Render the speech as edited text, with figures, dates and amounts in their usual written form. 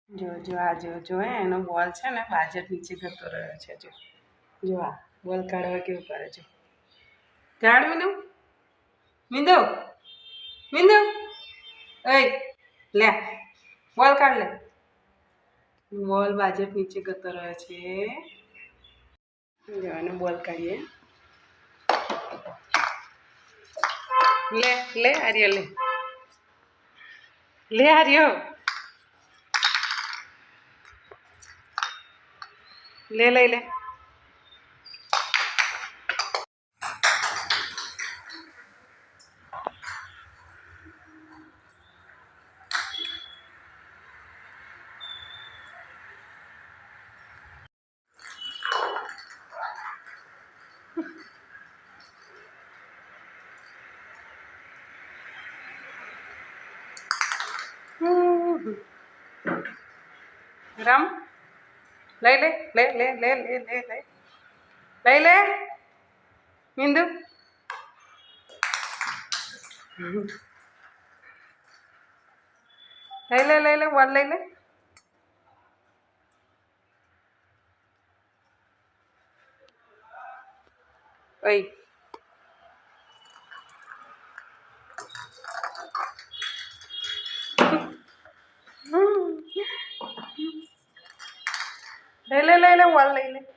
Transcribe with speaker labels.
Speaker 1: જો જો આ જો હે એનો બોલ છે ને બાજટ નીચે જતો રહ્યો છે જો આ બોલ કાઢવા કેવું કરે છે કાઢ મીંદુ મીંદુ મીંદુ એ લે બોલ કાઢ લે બોલ બાજટ નીચે જતો રહ્યો છે જો આનો બોલ કાઢીએ લે લે આર્યો લે આર્યો ले ले ले राम ले ले ले ले ले ले ले ले ले ले मिंदु ले ले बोल ले ले ओए ले ले बोल ले ले